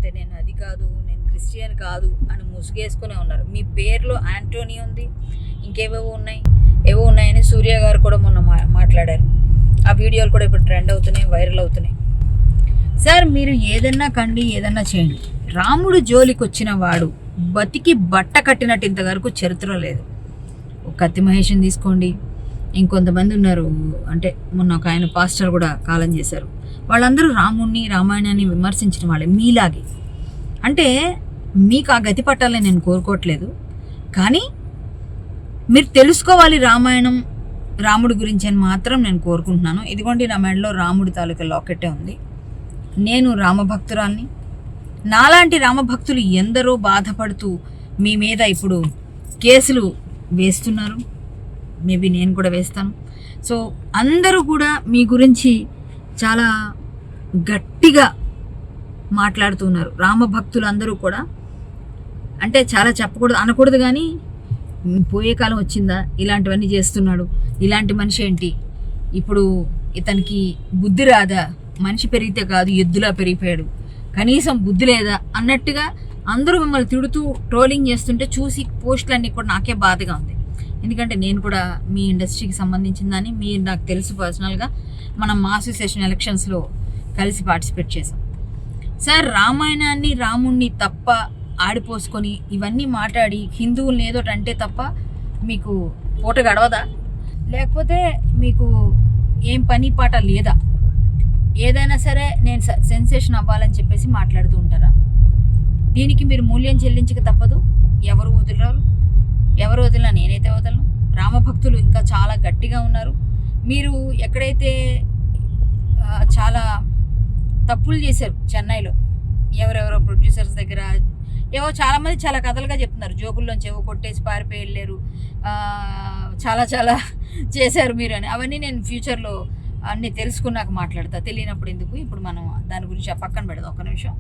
లేకపోతే నేను అది కాదు, నేను క్రిస్టియన్ కాదు అని ముసుగేసుకునే ఉన్నారు. మీ పేరులో యాంటోనీ ఉంది, ఇంకేవో ఉన్నాయని సూర్య గారు కూడా మొన్న మాట్లాడారు. ఆ వీడియోలు కూడా ఇప్పుడు ట్రెండ్ అవుతున్నాయి, వైరల్ అవుతున్నాయి. సార్, మీరు ఏదన్నా కండి, ఏదన్నా చేయండి, రాముడు జోలికి వచ్చిన వాడు బతికి బట్ట కట్టినట్టు ఇంతవరకు చరిత్ర లేదు. కత్తి మహేష్ని తీసుకోండి, ఇంకొంతమంది ఉన్నారు, అంటే మొన్న ఒక ఆయన పాస్టర్ కూడా కాలం చేశారు. వాళ్ళందరూ రాముణ్ణి, రామాయణాన్ని విమర్శించిన వాళ్ళే మీలాగే. అంటే మీకు ఆ గతి పట్టాలని నేను కోరుకోవట్లేదు, కానీ మీరు తెలుసుకోవాలి రామాయణం, రాముడి గురించి అని మాత్రం నేను కోరుకుంటున్నాను. ఇదిగోండి, నా మెడలో రాముడి తాలూకా లాకెట్టే ఉంది. నేను రామభక్తురాల్ని. నాలాంటి రామభక్తులు ఎందరో బాధపడుతూ మీ మీద ఇప్పుడు కేసులు వేస్తున్నారు. మేబీ నేను కూడా వేస్తాను. సో అందరూ కూడా మీ గురించి చాలా గట్టిగా మాట్లాడుతున్నారు. రామభక్తులు అందరూ కూడా, అంటే చాలా చెప్పకూడదు అనకూడదు, కానీ పోయే కాలం వచ్చిందా, ఇలాంటివన్నీ చేస్తున్నాడు, ఇలాంటి మనిషి ఏంటి, ఇప్పుడు ఇతనికి బుద్ధి రాదా, మనిషి పెరిగితే కాదు ఎద్దులా పెరిగిపోయాడు, కనీసం బుద్ధి లేదా అన్నట్టుగా అందరూ మిమ్మల్ని తిడుతూ ట్రోలింగ్ చేస్తుంటే చూసి పోస్టులన్నీ కూడా నాకే బాధగా ఉంది. ఎందుకంటే నేను కూడా మీ ఇండస్ట్రీకి సంబంధించిందని మీరు నాకు తెలుసు పర్సనల్గా. మనం మా అసోసియేషన్ ఎలక్షన్స్లో కలిసి పార్టిసిపేట్ చేసాం. సార్, రామాయణాన్ని, రాముణ్ణి తప్ప ఆడిపోసుకొని ఇవన్నీ మాట్లాడి హిందువుల్ని ఏదోటి అంటే తప్ప మీకు పూట గడవదా? లేకపోతే మీకు ఏం పని పాట లేదా? ఏదైనా సరే నేను సెన్సేషన్ అవ్వాలని చెప్పేసి మాట్లాడుతూ ఉంటారా? దీనికి మీరు మూల్యం చెల్లించక తప్పదు. ఎవరు వదిలినా నేనైతే వదలను. రామభక్తులు ఇంకా చాలా గట్టిగా ఉన్నారు. మీరు ఎక్కడైతే చాలా తప్పులు చేశారు చెన్నైలో, ఎవరెవరో ప్రొడ్యూసర్స్ దగ్గర ఏవో చాలామంది చాలా కథలుగా చెప్తున్నారు, జోబుల్లోంచి ఏవో కొట్టేసి పారిపోయి వెళ్ళారు, చాలా చాలా చేశారు మీరు అని. అవన్నీ నేను ఫ్యూచర్లో అన్నీ తెలుసుకున్నాక మాట్లాడతా, తెలియనప్పుడు ఎందుకు. ఇప్పుడు మనం దాని గురించి పక్కన పెడదాం ఒక నిమిషం.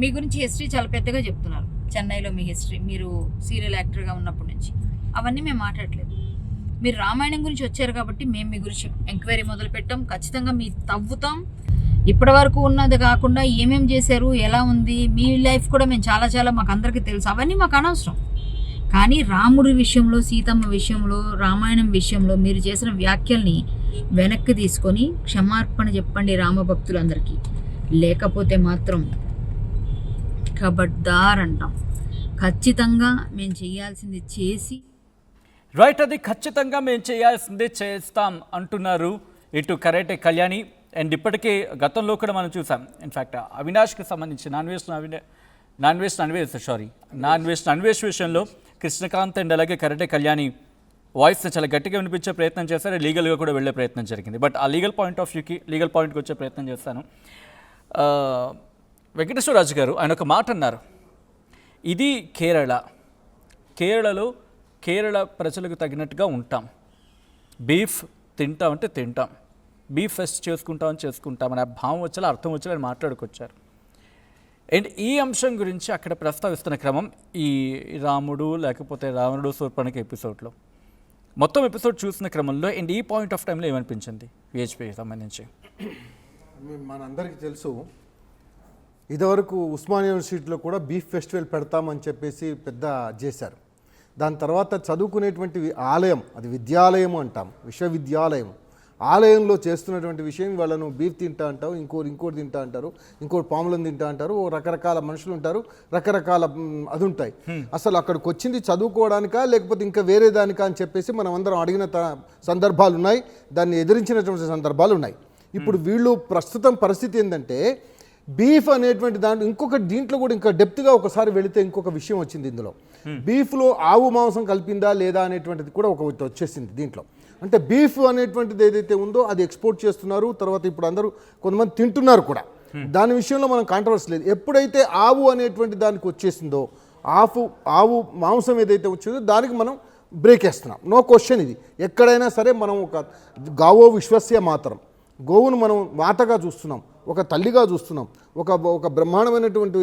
మీ గురించి హిస్టరీ చాలా పెద్దగా చెప్తున్నారు, చెన్నైలో మీ హిస్టరీ, మీరు సీరియల్ యాక్టర్గా ఉన్నప్పటి నుంచి. అవన్నీ మేము మాట్లాడలేదు. మీరు రామాయణం గురించి వచ్చారు కాబట్టి మేము మీ గురించి ఎంక్వైరీ మొదలు పెట్టాం. ఖచ్చితంగా మీ తవ్వుతాం. ఇప్పటి వరకు ఉన్నది కాకుండా ఏమేమి చేశారు, ఎలా ఉంది మీ లైఫ్ కూడా మేము చాలా మాకు అందరికీ తెలుసు. అవన్నీ మాకు అనవసరం. కానీ రాముడి విషయంలో, సీతమ్మ విషయంలో, రామాయణం విషయంలో మీరు చేసిన వ్యాఖ్యల్ని వెనక్కి తీసుకొని క్షమార్పణ చెప్పండి రామభక్తులందరికీ. లేకపోతే మాత్రం ఖబర్దార్ అంటాం. ఖచ్చితంగా మేము చేయాల్సింది చేసి రైట్, అది ఖచ్చితంగా మేము చేయాల్సిందే చేస్తాం అంటున్నారు ఇటు కరేటే కళ్యాణి. అండ్ ఇప్పటికే గతంలో కూడా మనం చూసాం, ఇన్ఫ్యాక్ట్ అవినాష్కి సంబంధించి నాన్ వెస్ట్ అన్వేష్ విషయంలో కృష్ణకాంత్ అండ్ అలాగే కరేటే కళ్యాణి వాయిస్ని చాలా గట్టిగా వినిపించే ప్రయత్నం చేశారు, లీగల్గా కూడా వెళ్ళే ప్రయత్నం జరిగింది. బట్ ఆ లీగల్ పాయింట్కి వచ్చే ప్రయత్నం చేస్తాను. వెంకటేశ్వరరాజు గారు ఆయన ఒక మాట అన్నారు, ఇది కేరళలో కేరళ ప్రజలకు తగినట్టుగా ఉంటాం, బీఫ్ తింటామంటే తింటాం, బీఫ్ ఫెస్ట్ చేసుకుంటామని ఆ భావం వచ్చేలా అర్థం వచ్చేలా ఆయన మాట్లాడుకొచ్చారు. అండ్ ఈ అంశం గురించి అక్కడ ప్రస్తావిస్తున్న క్రమం ఈ రాముడు లేకపోతే రావణుడు శూర్పణఖ ఎపిసోడ్లో మొత్తం ఎపిసోడ్ చూసిన క్రమంలో అండ్ ఈ పాయింట్ ఆఫ్ టైంలో ఏమనిపించింది విహెచ్పికి సంబంధించి? మనందరికీ తెలుసు, ఇదివరకు ఉస్మానియా యూనివర్సిటీలో కూడా బీఫ్ ఫెస్టివల్ పెడతామని చెప్పేసి పెద్ద చేశారు. దాని తర్వాత చదువుకునేటువంటి ఆలయం, అది విద్యాలయం అంటాం, విశ్వవిద్యాలయం, ఆలయంలో చేస్తున్నటువంటి విషయం వాళ్ళను బీఫ్ తింటా అంటావు, ఇంకోటి తింటా అంటారు, ఇంకోటి పాములను తింటా అంటారు, రకరకాల మనుషులు ఉంటారు, రకరకాల అది ఉంటాయి. అసలు అక్కడికి వచ్చింది చదువుకోవడానికా లేకపోతే ఇంకా వేరే దానికా అని చెప్పేసి మనం అందరం అడిగిన సందర్భాలు ఉన్నాయి, దాన్ని ఎదిరించినటువంటి సందర్భాలు ఉన్నాయి. ఇప్పుడు వీళ్ళు ప్రస్తుతం పరిస్థితి ఏంటంటే బీఫ్ అనేటువంటి దీంట్లో కూడా ఇంకా డెప్త్గా ఒకసారి వెళితే ఇంకొక విషయం వచ్చింది. ఇందులో బీఫ్లో ఆవు మాంసం కలిపిందా లేదా అనేటువంటిది కూడా ఒకటి వచ్చేసింది దీంట్లో. అంటే బీఫ్ అనేటువంటిది ఏదైతే ఉందో అది ఎక్స్పోర్ట్ చేస్తున్నారు, తర్వాత ఇప్పుడు అందరూ కొంతమంది తింటున్నారు కూడా. దాని విషయంలో మనం కాంట్రవర్సీ లేదు. ఎప్పుడైతే ఆవు అనేటువంటి దానికి వచ్చేసిందో, ఆవు మాంసం ఏదైతే వచ్చిందో దానికి మనం బ్రేక్ వేస్తున్నాం, నో క్వశ్చన్. ఇది ఎక్కడైనా సరే మనం ఒక గావో విశ్వస్య మాత్రం, గోవును మనం మాతగా చూస్తున్నాం, ఒక తల్లిగా చూస్తున్నాం, ఒక బ్రహ్మాండమైనటువంటి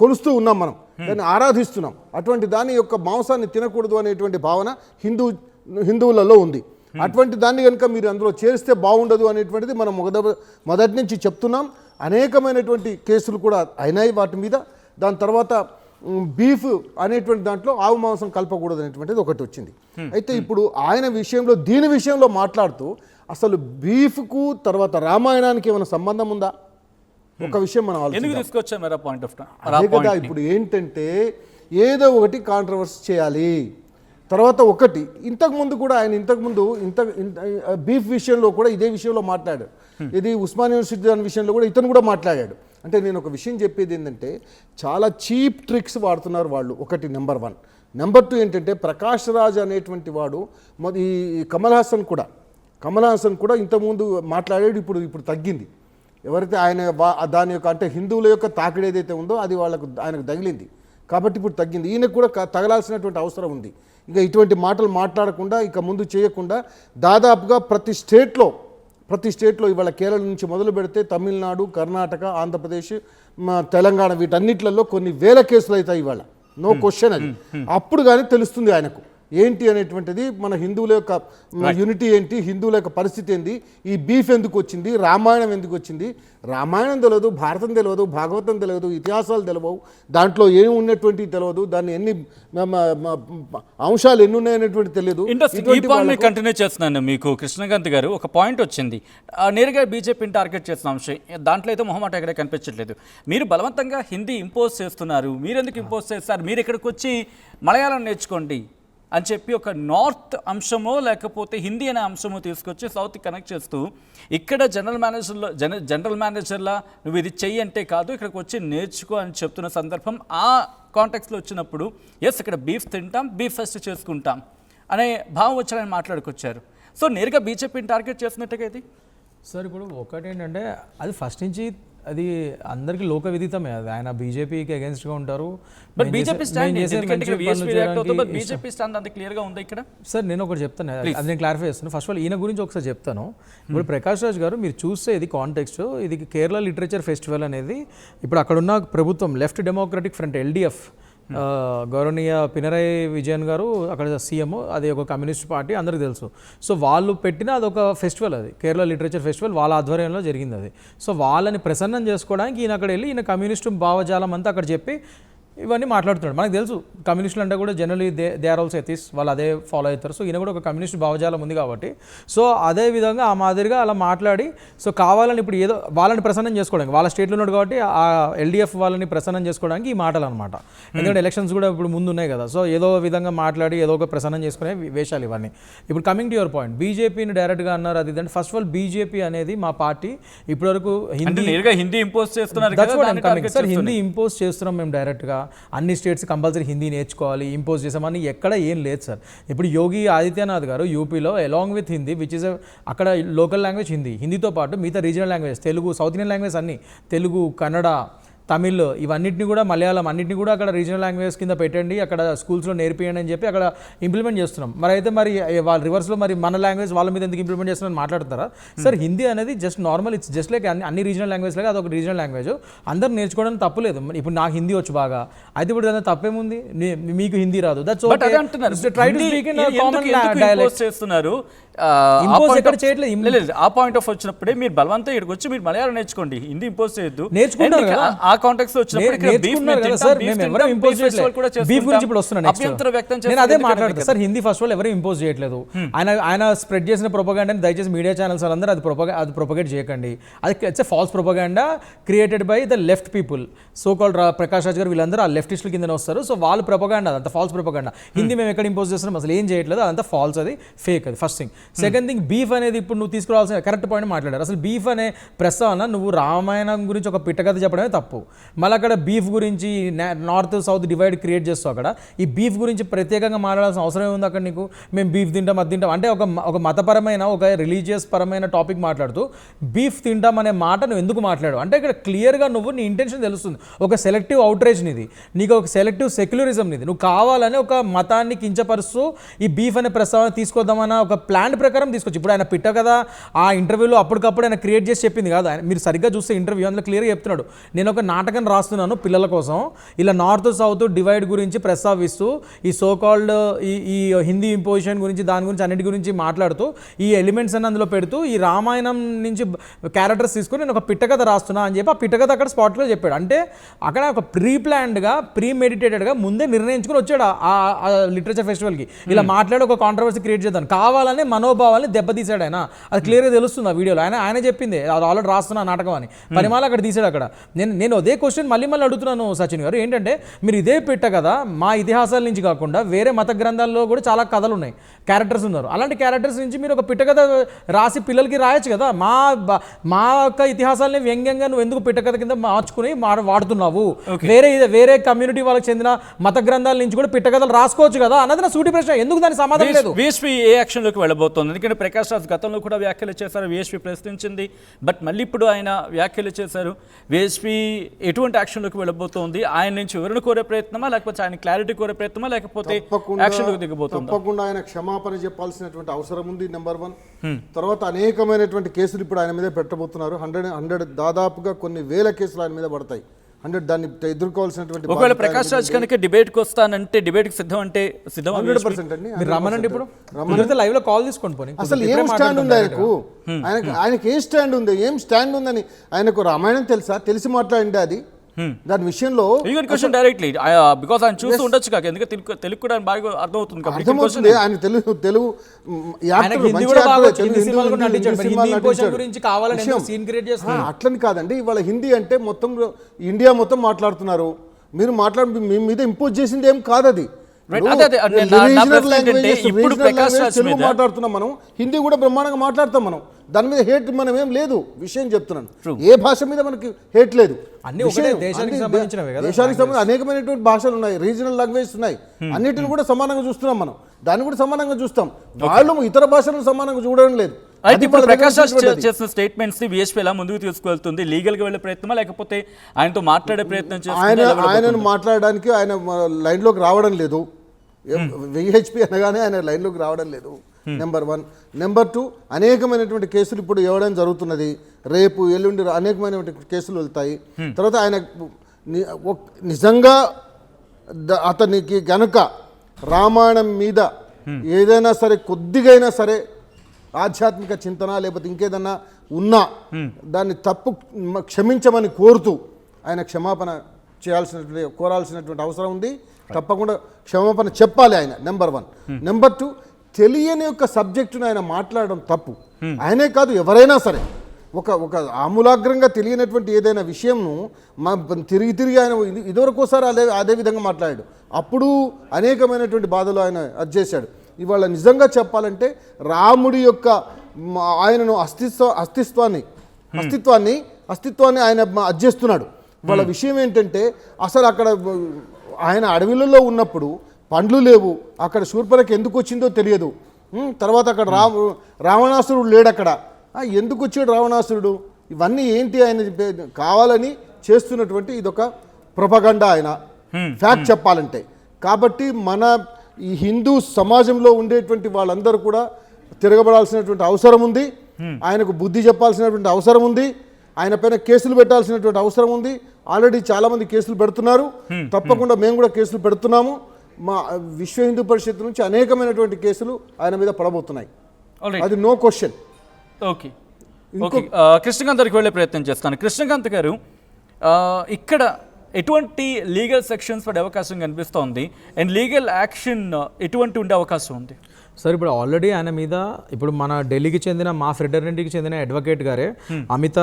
కొలుస్తూ ఉన్నాం, మనం దాన్ని ఆరాధిస్తున్నాం. అటువంటి దాని యొక్క మాంసాన్ని తినకూడదు అనేటువంటి భావన హిందువులలో ఉంది. అటువంటి దాన్ని కనుక మీరు అందులో చేరిస్తే బాగుండదు అనేటువంటిది మనం మొదటి నుంచి చెప్తున్నాం. అనేకమైనటువంటి కేసులు కూడా అయినాయి వాటి మీద. దాని తర్వాత బీఫ్ అనేటువంటి దాంట్లో ఆవు మాంసం కలపకూడదు అనేటువంటిది ఒకటి వచ్చింది. అయితే ఇప్పుడు ఆయన విషయంలో దీని విషయంలో మాట్లాడుతూ అసలు బీఫ్కు తర్వాత రామాయణానికి ఏమైనా సంబంధం ఉందా? ఒక విషయం మనం ఎందుకు తీసుకొచ్చారు మరి ఆ పాయింట్ ఆఫ్ అదే కదా ఇప్పుడు ఏంటంటే ఏదో ఒకటి కాంట్రవర్సీ చేయాలి. తర్వాత ఒకటి ఇంతకుముందు కూడా ఆయన ఇంతకుముందు బీఫ్ విషయంలో కూడా ఇదే విషయంలో మాట్లాడాడు. ఇది ఉస్మాన్ యూనివర్సిటీ దాని విషయంలో కూడా ఇతను కూడా మాట్లాడాడు. అంటే నేను ఒక విషయం చెప్పేది ఏంటంటే చాలా చీప్ ట్రిక్స్ వాడుతున్నారు వాళ్ళు. ఒకటి నెంబర్ 1. నెంబర్ 2 ఏంటంటే ప్రకాష్ రాజ్ అనేటువంటి వాడు ఈ కమల్ హాసన్ కూడా ఇంతకుముందు మాట్లాడాడు. ఇప్పుడు తగ్గింది. ఎవరైతే ఆయన దాని యొక్క అంటే హిందువుల యొక్క తాకిడి ఏదైతే ఉందో అది ఆయనకు తగిలింది కాబట్టి ఇప్పుడు తగ్గింది. ఈయనకు కూడా తగలాల్సినటువంటి అవసరం ఉంది. ఇక ఇటువంటి మాటలు మాట్లాడకుండా ఇక ముందు చేయకుండా దాదాపుగా ప్రతి స్టేట్లో ఇవాళ కేరళ నుంచి మొదలు పెడితే తమిళనాడు, కర్ణాటక, ఆంధ్రప్రదేశ్, తెలంగాణ వీటన్నిట్లలో కొన్ని వేల కేసులు అవుతాయి ఇవాళ. నో క్వశ్చన్ అది. అప్పుడు కానీ తెలుస్తుంది ఆయనకు ఏంటి అనేటువంటిది, మన హిందువుల యొక్క యూనిటీ ఏంటి, హిందువుల యొక్క పరిస్థితి ఏంది, ఈ బీఫ్ ఎందుకు వచ్చింది, రామాయణం ఎందుకు వచ్చింది. రామాయణం తెలియదు, భారతం తెలియదు, భాగవతం తెలియదు, ఇతిహాసాలు తెలియవు, దాంట్లో ఏమి ఉన్నటువంటివి తెలియదు, దాన్ని ఎన్ని అంశాలు ఎన్ని ఉన్నాయనేటువంటి తెలియదు. కంటిన్యూ చేస్తున్నాను. మీకు కృష్ణకాంత్ గారు ఒక పాయింట్ వచ్చింది, నేరుగా బీజేపీని టార్గెట్ చేసిన అంశం. దాంట్లో అయితే మొహమాట ఎక్కడ కనిపించట్లేదు. మీరు బలవంతంగా హిందీ ఇంపోజ్ చేస్తున్నారు, మీరు ఎందుకు ఇంపోజ్ చేస్తారు, మీరు ఇక్కడికి వచ్చి మలయాళం నేర్చుకోండి అని చెప్పి ఒక నార్త్ అంశమో లేకపోతే హిందీ అనే అంశమో తీసుకొచ్చి సౌత్కి కనెక్ట్ చేస్తూ ఇక్కడ జనరల్ మేనేజర్లా నువ్వు ఇది చెయ్యి అంటే కాదు, ఇక్కడికి వచ్చి నేర్చుకో అని చెప్తున్న సందర్భం. ఆ కాంటెక్స్లో వచ్చినప్పుడు ఎస్ ఇక్కడ బీఫ్ తింటాం, బీఫ్ ఫెస్ట్ చేసుకుంటాం అనే భావం వచ్చారని మాట్లాడుకొచ్చారు. సో నేరుగా బీజేపీని టార్గెట్ చేసినట్టుగా ఇది సార్. ఇప్పుడు ఒకటేంటంటే అది ఫస్ట్ నుంచి అది అందరికీ లోక విదితమే. అది ఆయన బీజేపీకి అగేన్స్ట్గా ఉంటారు. సార్ నేను ఒకటి చెప్తాను, అది నేను క్లారిఫై చేస్తాను. ఫస్ట్ ఆఫ్ ఆల్ ఈయన గురించి ఒకసారి చెప్తాను. ఇప్పుడు ప్రకాష్ రాజ్ గారు మీరు చూస్తే ఇది కాంటెక్స్ట్, ఇది కేరళ లిటరేచర్ ఫెస్టివల్ అనేది ఇప్పుడు అక్కడున్న ప్రభుత్వం లెఫ్ట్ డెమోక్రటిక్ ఫ్రంట్ LDF గౌరవనీయ పినరయి విజయన్ గారు అక్కడ సీఎం, అది ఒక కమ్యూనిస్ట్ పార్టీ అందరికీ తెలుసు. సో వాళ్ళు పెట్టిన అదొక ఫెస్టివల్, అది కేరళ లిటరేచర్ ఫెస్టివల్ వాళ్ళ ఆధ్వర్యంలో జరిగింది అది. సో వాళ్ళని ప్రసన్నం చేసుకోవడానికి ఈయన అక్కడ వెళ్ళి ఈయన కమ్యూనిస్టు భావజాలం అంతా అక్కడ చెప్పి ఇవన్నీ మాట్లాడుతున్నాడు. మనకు తెలుసు కమ్యూనిస్టులు అంటే కూడా generally they are also atheist, వాళ్ళు అదే ఫాలో అవుతారు. సో ఈయన కూడా ఒక కమ్యూనిస్ట్ భావజాలం ఉంది కాబట్టి సో అదే విధంగా ఆ మాదిరిగా అలా మాట్లాడి సో కావాలని ఇప్పుడు ఏదో వాళ్ళని ప్రసన్నం చేసుకోవడానికి, వాళ్ళ స్టేట్లో ఉన్నాడు కాబట్టి ఆ LDF వాళ్ళని ప్రసన్నం చేసుకోవడానికి ఈ మాటలు అనమాట. ఎందుకంటే ఎలక్షన్స్ కూడా ఇప్పుడు ముందు ఉన్నాయి కదా. సో ఏదో విధంగా మాట్లాడి ఏదో ఒక ప్రసన్నం చేసుకునే వేషాలు ఇవన్నీ. ఇప్పుడు కమింగ్ టు యువర్ పాయింట్, బీజేపీని డైరెక్ట్గా అన్నారు అది ఇదంటే ఫస్ట్ ఆఫ్ ఆల్ బీజేపీ అనేది మా పార్టీ ఇప్పటివరకు హిందీ ఇంపోజ్ చేస్తున్నారు సార్. హిందీ ఇంపోజ్ చేస్తున్నాం మేము డైరెక్ట్గా. అన్ని స్టేట్స్ కంపల్సరీ హిందీ నేర్చుకోవాలి ఇంపోజ్ చేసామని ఎక్కడ ఏం లేదు సార్. ఇప్పుడు యోగి ఆదిత్యనాథ్ గారు యూపీలో along with Hindi which is అక్కడ లోకల్ లాంగ్వేజ్ హిందీతో పాటు మిగతా regional language Telugu, south Indian language అన్ని తెలుగు, కన్నడ, తమిళ్ ఇవన్నిటిని కూడా మలయాళం అన్నింటినీ కూడా అక్కడ రీజనల్ లాంగ్వేజ్ కింద పెట్టండి, అక్కడ స్కూల్స్లో నేర్పియండి అని చెప్పి అక్కడ ఇంప్లిమెంట్ చేస్తున్నాం. మరి అయితే మరి వాళ్ళ రివర్స్లో మరి మన లాంగ్వేజ్ వాళ్ళ మీద ఎందుకు ఇంప్లిమెంట్ చేస్తున్నారని మాట్లాడతారా సార్? హిందీ అనేది just normal, it's just like అన్ని రీజనల్ లాంగ్వేజ్ లాగా అదొక రీజనల్ లాంగ్వేజ్, అందరు నేర్చుకోవడానికి తప్పులేదు. ఇప్పుడు నాకు హిందీ వచ్చు బాగా, అయితే ఇప్పుడు దాని తప్పేముంది, మీకు హిందీ రాదు, that's okay. Try to speak in common dialect చేస్తున్నారు. ఎక్కడ చేయట్లేదు. ఆ పాయింట్ ఆఫ్ వచ్చినప్పుడే మీరు బలవంతం ఇక్కడికి వచ్చి మీరు మలయాళం నేర్చుకోండి, హిందీ ఇంపోజ్ చేయొద్దు. నేర్చుకుంటారు కదా ఆ కాంటెక్స్ట్ వచ్చినప్పుడు అదే మాట్లాడతారు సార్. హిందీ ఫస్ట్ ఆల్ ఎవరు ఇంపోజ్ చేయట్లేదు. ఆయన స్ప్రెడ్ చేసిన ప్రొపగాండాని దయచేసి మీడియా ఛానల్స్ అందరూ అది ప్రొపగేట్ చేయకండి. అది it's a false propaganda created by the left people. So called Prakash Raj గారు వీళ్ళందరూ ఆ లెఫ్టిస్టుల కింద వస్తారు. సో వాళ్ళు ప్రొపగాండా, అదంతా ఫాల్స్ ప్రొపగాండా. హిందీ మేము ఎక్కడ ఇంపోజ్ చేస్తున్నాం, అసలు ఏం చేయట్లేదు, అదంతా ఫాల్స్, అది ఫేక్. అది first thing. Second thing, beef అనేది ఇప్పుడు నువ్వు తీసుకురావాల్సిన కరెక్ట్ పాయింట్ మాట్లాడారు. అసలు బీఫ్ అనే ప్రస్తావన నువ్వు రామాయణం గురించి ఒక పిట్టకథ చెప్పడమే తప్పు. మళ్ళీ అక్కడ బీఫ్ గురించి నార్త్ సౌత్ డివైడ్ క్రియేట్ చేస్తావు. అక్కడ ఈ బీఫ్ గురించి ప్రత్యేకంగా మాట్లాడాల్సిన అవసరం ఉంది అక్కడ నీకు. మేము బీఫ్ తింటాం, అది తింటాం అంటే ఒక మతపరమైన, ఒక రిలీజియస్ పరమైన టాపిక్ మాట్లాడుతూ బీఫ్ తింటాం అనే మాట నువ్వు ఎందుకు మాట్లాడు అంటే ఇక్కడ క్లియర్గా నువ్వు నీ ఇంటెన్షన్ తెలుస్తుంది. ఒక సెలెక్టివ్ అవుట్రేజ్ నీది, నీకు ఒక సెలెక్టివ్ సెక్యులరిజం నీది. నువ్వు కావాలని ఒక మతాన్ని కించపరుస్తూ ఈ బీఫ్ అనే ప్రస్తావన తీసుకొద్దామన్న ఒక ప్లాన్ ప్రకారం తీసుకొచ్చి ఇప్పుడు ఆయన పిట్ట కదా ఆ ఇంటర్వ్యూలో అప్పటికప్పుడు ఆయన క్రియేట్ చేసి చెప్పింది కాదు. మీరు సరిగ్గా చూస్తే ఇంటర్వ్యూ అందులో క్లియర్గా చెప్తున్నాడు, నేను ఒక నాటకం రాస్తున్నాను పిల్లల కోసం, ఇలా నార్త్ సౌత్ డివైడ్ గురించి ప్రస్తావిస్తూ ఈ సోకాల్డ్ ఈ హిందీ ఇంపోజిషన్ గురించి దాని గురించి అన్నిటి గురించి మాట్లాడుతూ ఈ ఎలిమెంట్స్ అని అందులో పెడుతూ ఈ రామాయణం నుంచి క్యారెక్టర్స్ తీసుకుని నేను ఒక పిట్టకథ రాస్తున్నా అని చెప్పి ఆ పిట్టకథ అక్కడ స్పాట్లో చెప్పాడు. అంటే అక్కడ ఒక ప్లాన్డ్గా మెడిటేటెడ్గా ముందే నిర్ణయించుకుని వచ్చాడు ఆ లిటరేచర్ ఫెస్టివల్కి. ఇలా మాట్లాడి ఒక కాంట్రవర్సీ క్రియేట్ చేద్దాం కావాలని మనోభావాన్ని దెబ్బతీశాడు ఆయన. అది క్లియర్గా తెలుస్తుంది ఆ వీడియోలో. ఆయన చెప్పింది అది ఆల్రెడీ రాస్తున్నా నాటకం అని, పరిమాల అక్కడ తీసాడు. అక్కడ నేను అదే క్వశ్చన్ మళ్ళీ అడుగుతున్నాను సచిన్ గారు, ఏంటంటే మీరు ఇదే పెట్ట కదా మా ఇతిహాసాల నుంచి కాకుండా వేరే మత గ్రంథాల్లో కూడా చాలా కథలు ఉన్నాయి, క్యారెక్టర్స్ ఉన్నారు. అలాంటి క్యారెక్టర్స్ నుంచి మీరు ఒక పిట్టకథ రాసి పిల్లలకి రాయొచ్చు కదా. మా యొక్క ఇతిహాసాలని వ్యంగ్యంగా నువ్వు ఎందుకు పిట్టకథ కింద మార్చుకుని వాడుతున్నావు? వేరే కమ్యూనిటీ వాళ్ళకి చెందిన మత గ్రంథాల నుంచి కూడా పిట్టకథలు రాసుకోవచ్చు కదా అన్నది నా సూటి ప్రశ్న. ఎందుకు దాని సమాధానం లేదు? VSP ఏ యాక్షన్లోకి వెళ్ళబోతోంది? ఎందుకంటే ప్రకాష్ రాజ్ గతంలో కూడా వ్యాఖ్యలు చేశారు, VSP ప్రశ్నించింది, బట్ మళ్ళీ ఇప్పుడు ఆయన వ్యాఖ్యలు చేశారు. VSP ఎటువంటి యాక్షన్లోకి వెళ్ళబోతోంది? ఆయన నుంచి వివరణ కోరే ప్రయత్నమా, లేకపోతే ఆయన క్లారిటీ కోరే ప్రయత్నమా, లేకపోతే యాక్షన్లోకి దిగబోతుందా? తప్పకుండా ఆయన క్షమాపణ చెప్పాల్సినటువంటి అవసరం ఉంది, నెంబర్ 1. తర్వాత అనేకమైనటువంటి కేసులు ఇప్పుడు ఆయన మీద పెట్టబోతున్నారు. 100 దాదాపుగా కొన్ని వేల కేసులు ఆయన మీద పడతాయి. 100 దాన్ని ఎదుర్కోవాల్సినటువంటి. ఒకవేళ ప్రకాష్ రాజ్ కనుక డిబేట్కి వస్తానంటే, డిబేట్కి సిద్ధం అంటే సిద్ధం 100% అండి. మీరు రమ్మనండి, ఇప్పుడు లైవ్ లో కాల్ తీసుకోండి పోనీ. అసలు ఏం స్టాండ్ ఉంది ఆయనకు ఏం స్టాండ్ ఉంది? ఏం స్టాండ్ ఉందని ఆయనకు రామాయణం తెలుసా? తెలిసి మాట్లాడింది అది దాని విషయంలో డైరెక్ట్లీ బికాస్ ఆయన చూస్తూ ఉండొచ్చు కాక, ఎందుకంటే తెలుగు కూడా బాగా అర్థమవుతుంది. ఆయన తెలుగు అట్లని కాదండి. ఇవాళ హిందీ అంటే మొత్తం ఇండియా మొత్తం మాట్లాడుతున్నారు. మీరు మీ మీద ఇంపోజ్ చేసింది ఏం కాదు అది. తెలుగు మాట్లాడుతున్నాం మనం, హిందీ కూడా బ్రహ్మాండంగా మాట్లాడతాం మనం. దాని మీద హేట్ మనం ఏం లేదు, విషయం చెప్తున్నాను. ఏ భాష మీద మనకి హేట్ లేదు. దేశానికి సంబంధించిన అనేకమైనటువంటి భాషలు ఉన్నాయి, రీజనల్ లాంగ్వేజ్ ఉన్నాయి. అన్నిటిని కూడా సమానంగా చూస్తున్నాం మనం, దాన్ని కూడా సమానంగా చూస్తాం. వాళ్ళు ఇతర భాషలను సమానంగా చూడడం లేదు. ప్రకాష్ రాజ్ చేసిన స్టేట్మెంట్స్ ని VSP ఎలా ముందుకు తీసుకువెళ్తుంది? లీగల్ గా వెళ్ళే ప్రయత్నమా, లేకపోతే ఆయనతో మాట్లాడే ప్రయత్నం ఆయనను మాట్లాడడానికి ఆయన లైన్లోకి రావడం లేదు. VHP అనగానే ఆయన లైన్లోకి రావడం లేదు, నెంబర్ 1. నెంబర్ 2, అనేకమైనటువంటి కేసులు ఇప్పుడు ఇవ్వడం జరుగుతున్నది. రేపు ఎల్లుండి అనేకమైనటువంటి కేసులు వెళ్తాయి. తర్వాత ఆయన నిజంగా అతనికి గనుక రామాయణం మీద ఏదైనా సరే కొద్దిగైనా సరే ఆధ్యాత్మిక చింతన లేకపోతే ఇంకేదన్నా ఉన్నా దాన్ని తప్పు క్షమించమని కోరుతూ ఆయన క్షమాపణ కోరాల్సినటువంటి అవసరం ఉంది. తప్పకుండా క్షమాపణ చెప్పాలి ఆయన, నెంబర్ 1. నెంబర్ 2, తెలియని యొక్క సబ్జెక్టును ఆయన మాట్లాడడం తప్పు. ఆయనే కాదు, ఎవరైనా సరే ఒక ఆమూలాగ్రంగా తెలియనటువంటి ఏదైనా విషయంను తిరిగి ఆయన ఇదివరకోసారి అదే విధంగా మాట్లాడాడు. అప్పుడు అనేకమైనటువంటి బాధలు ఆయన అది చేశాడు. ఇవాళ నిజంగా చెప్పాలంటే రాముడి యొక్క ఆయనను అస్తిత్వాన్ని ఆయన అధ్యేస్తున్నాడు. వాళ్ళ విషయం ఏంటంటే అసలు అక్కడ ఆయన అడవిలలో ఉన్నప్పుడు పండ్లు లేవు, అక్కడ శూర్పణఖ ఎందుకు వచ్చిందో తెలియదు. తర్వాత అక్కడ రావణాసురుడు లేడు అక్కడ, ఎందుకు వచ్చాడు రావణాసురుడు? ఇవన్నీ ఏంటి? ఆయన కావాలని చేస్తున్నటువంటి ఇదొక ప్రొపగండా ఆయన, ఫ్యాక్ట్ చెప్పాలంటే. కాబట్టి మన ఈ హిందూ సమాజంలో ఉండేటువంటి వాళ్ళందరూ కూడా తిరగబడాల్సినటువంటి అవసరం ఉంది. ఆయనకు బుద్ధి చెప్పాల్సినటువంటి అవసరం ఉంది. ఆయన పైన కేసులు పెట్టాల్సినటువంటి అవసరం ఉంది. ఆల్రెడీ చాలామంది కేసులు పెడుతున్నారు. తప్పకుండా మేము కూడా కేసులు పెడుతున్నాము. మా విశ్వ హిందూ పరిషత్ నుంచి అనేకమైనటువంటి కేసులు ఆయన మీద పడబోతున్నాయి, అది నో క్వశ్చన్. ఓకే, కృష్ణకాంత్ గారికి వెళ్ళే ప్రయత్నం చేస్తాను. కృష్ణకాంత్ గారు, ఇక్కడ ఎటువంటి లీగల్ సెక్షన్స్ పడే అవకాశం కనిపిస్తోంది అండ్ లీగల్ యాక్షన్ ఎటువంటి ఉండే అవకాశం ఉంది? సార్ ఇప్పుడు ఆల్రెడీ ఆయన మీద ఇప్పుడు మన ఢిల్లీకి చెందిన మా ఫ్రెటర్నిటీకి చెందిన అడ్వకేట్ గారే అమిత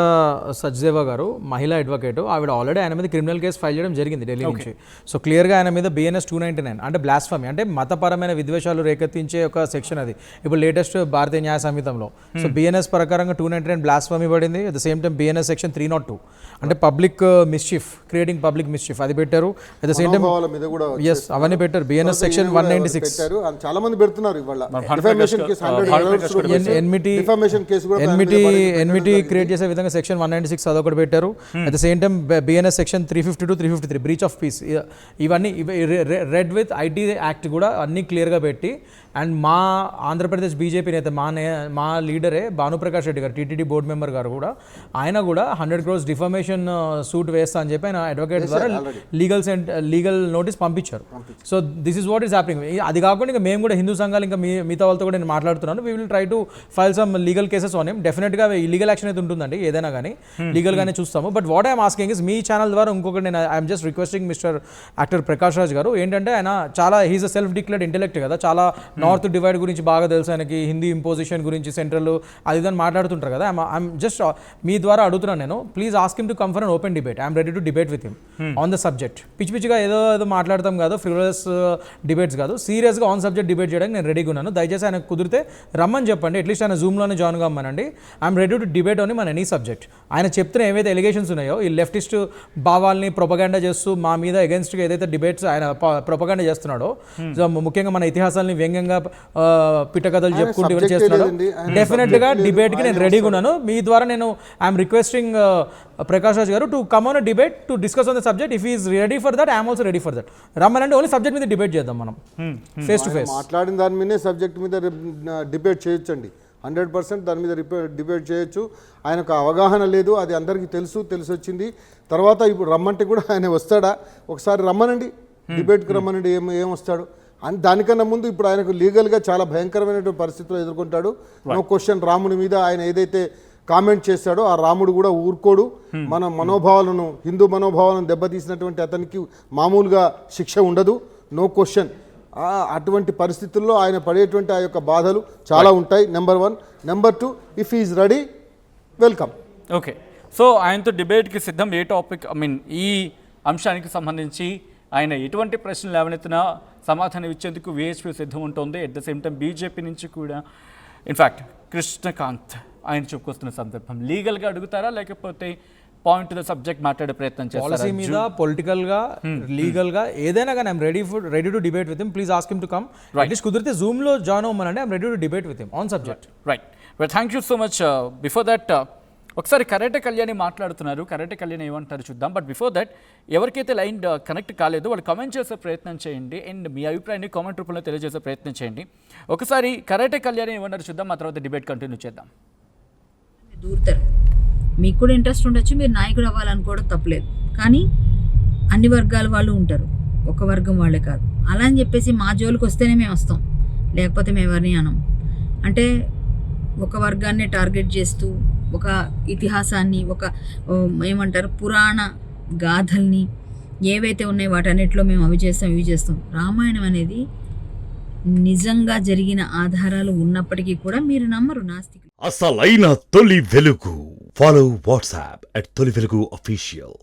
సచ్దేవా గారు, మహిళా అడ్వకేట్, ఆవిడ ఆల్రెడీ ఆయన మీద క్రిమినల్ కేసు ఫైల్ చేయడం జరిగింది ఢిల్లీ నుంచి. సో క్లియర్గా ఆయన మీద BNS 299 అంటే బ్లాస్ఫమీ, అంటే మతపరమైన విద్వేషాలు రేకెత్తించే ఒక సెక్షన్ అది ఇప్పుడు లేటెస్ట్ భారతీయ న్యాయ సంహితంలో. సో BNS ప్రకారంగా 299 బ్లాస్ఫమీ పడింది. At the same time BNS section 302 అంటే public mischief, creating public mischief అది పెట్టారు. అట్ ద సేమ్ టైం ఎస్ అవన్నీ పెట్టారు. BNS సెక్షన్ 196 చాలా మంది పెడుతున్నారు ఇవాళ. ఎన్మిటీ క్రియేట్ చేసే విధంగా సెక్షన్ 196 అదొకటి పెట్టారు. At the same time BNS section 352, 353 breach of peace, ఇవన్నీ రెడ్ విత్ IT యాక్ట్ కూడా అన్ని క్లియర్గా పెట్టి అండ్ మా ఆంధ్రప్రదేశ్ బీజేపీ నేత మా లీడరే భానుప్రకాష్ రెడ్డి గారు, టీటీడీ బోర్డు మెంబర్ గారు కూడా, ఆయన కూడా 100 crores డిఫమేషన్ సూట్ వేస్తా అని చెప్పి ఆయన అడ్వకేట్ ద్వారా లీగల్ నోటీస్ పంపించారు. So this is what is happening. అది కాకుండా ఇంకా మేము కూడా హిందూ సంఘాలు ఇంకా మిగతా వాళ్ళతో కూడా నేను మాట్లాడుతున్నాను. We will try to file some legal cases on him. డెఫినెట్గా లీగల్ యాక్షన్ అయితే ఉంటుందండి, ఏదైనా కానీ లీగల్గానే చూస్తాము. But what I'm asking is మీ ఛానల్ ద్వారా ఇంకొకటి నేను I'm just requesting mister actor Prakash Raj గారు, ఏంటంటే ఆయన చాలా he's a self declared intellect కదా, చాలా నార్త్ డివైడ్ గురించి బాగా తెలుసు ఆయనకి, హిందీ ఇంపోజిషన్ గురించి సెంట్రల్ అది ఇదని మాట్లాడుతుంటారు కదా. ఐఎమ్ జస్ట్ మీ ద్వారా అడుగుతున్నాను నేను, please ask him to come for an open debate. I'm ready to debate with him on the subject. పిచ్చి పిచ్చిగా ఏదో మాట్లాడతాం కాదు, ఫ్రివలస్ డిబేట్స్ కాదు, సీరియస్గా ఆన్ సబ్జెక్ట్ డిబేట్ చేయడానికి నేను రెడీగా ఉన్నాను. దయచేసి ఆయన కుదిరితే రమ్మని చెప్పండి, అట్లీస్ట్ ఆయన జూమ్లోనే జాయిన్ కమ్మనండి. I'm ready to debate on మన ఎనీ సబ్జెక్ట్. ఆయన చెప్తున్న ఏవైతే ఎలిగేషన్స్ ఉన్నాయో, ఈ లెఫ్టిస్ట్ భావాల్ని ప్రొపగాండా చేస్తూ మా మీద అగెన్స్ట్గా ఏదైతే డిబేట్స్ ఆయన ప్రొపగాండా చేస్తున్నాడో, సో ముఖ్యంగా మన ఇతిహాసాలని వ్యంగ్యంగా పిట్టకథలు చెప్పుకుంటూ ఇవన్నీ చేస్తున్నాడు, డెఫినెట్గా డిబేట్కి నేను రెడీగా ఉన్నాను. మీ ద్వారా నేను I'm requesting Prakash Raj garu to come on a debate to discuss on the subject. If is ready for that, I'm also ready for that. రమ్మనంటే ఓన్లీ సబ్జెక్ట్ మీద డిబేట్ చేద్దాం మనం, ఫేస్ టు ఫేస్. మాట్లాడిన దాని మీదే సబ్జెక్ట్ మీద డిబేట్ చేయొచ్చండి, 100% దాని మీద డిబేట్ చేయొచ్చు. ఆయనకు అవగాహన లేదు, అది అందరికీ తెలిసి వచ్చింది. తర్వాత ఇప్పుడు రమ్మంటే కూడా ఆయన వస్తాడా, ఒకసారి రమ్మనండి, డిబేట్కి రమ్మనండి, ఏం వస్తాడు అని. దానికన్నా ముందు ఇప్పుడు ఆయనకు లీగల్గా చాలా భయంకరమైనటువంటి పరిస్థితులు ఎదుర్కొంటాడు. నో క్వశ్చన్, రాముడి మీద ఆయన ఏదైతే కామెంట్ చేశాడో ఆ రాముడు కూడా ఊరుకోడు. మన మనోభావాలను, హిందూ మనోభావాలను దెబ్బతీసినటువంటి అతనికి మామూలుగా శిక్ష ఉండదు, నో క్వశ్చన్. అటువంటి పరిస్థితుల్లో ఆయన పడేటువంటి ఆ యొక్క బాధలు చాలా ఉంటాయి, number 1. Number 2, if is ready, welcome. Okay, so ఆయనతో డిబేట్కి సిద్ధం. ఏ టాపిక్ ఈ అంశానికి సంబంధించి ఆయన ఎటువంటి ప్రశ్నలు లేవనెత్తినా సమాధానం ఇచ్చేందుకు విహెచ్పి సిద్ధం ఉంటుంది. At the same time BJP నుంచి కూడా ఇన్ఫ్యాక్ట్ కృష్ణకాంత్ ఆయన చెప్పుకొస్తున్న సందర్భం, లీగల్గా అడుగుతారా లేకపోతే పాయింట్ ద సబ్జెక్ట్ మాట్లాడే ప్రయత్నం చేస్తారు? పాలసీ మీద, పొలిటికల్గా, లీగల్గా ఏదైనా కానీ I'm ready to debate with him. Please ask him to come. At least కుదిరితే జూమ్లో జాయిన్ అవ్వమనండి. I'm ready to debate with him on subject. Right, thank you so much. Before that ఒకసారి కరాటే కళ్యాణి మాట్లాడుతున్నారు, కరాటే కళ్యాణి ఏమంటారు చూద్దాం. బట్ బిఫోర్ దట్ ఎవరికైతే line connect కాలేదో వాళ్ళు కామెంట్ చేసే ప్రయత్నం చేయండి, అండ్ మీ అభిప్రాయాన్ని కామెంట్ రూపంలో తెలియజేసే ప్రయత్నం చేయండి. ఒకసారి కరాటే కళ్యాణి ఏమన్నారు చూద్దాం, ఆ తర్వాత డిబేట్ కంటిన్యూ చేద్దాం. దూరుతారు, మీకు కూడా ఇంట్రెస్ట్ ఉండొచ్చు, మీరు నాయకుడు అవ్వాలనుకోవడం తప్పలేదు. కానీ అన్ని వర్గాల వాళ్ళు ఉంటారు, ఒక వర్గం వాళ్ళే కాదు. అలా అని చెప్పేసి మా జోలికి వస్తేనే మేము వస్తాం, లేకపోతే మేము ఎవరిని అనం. అంటే ఒక వర్గాన్ని టార్గెట్ చేస్తూ ఒక ఇతిహాసాన్ని, ఒక ఏమంటారు పురాణ గాథల్ని ఏవైతే ఉన్నాయో వాటన్నిటిలో మేము అవి చేస్తాం, ఇవి చేస్తాం. రామాయణం అనేది నిజంగా జరిగిన ఆధారాలు ఉన్నప్పటికీ కూడా మీరు నమ్మరు, నాస్తికులు. అసలైన తొలి వెలుగు. ఫాలో వాట్సాప్ @తొలి వెలుగు official.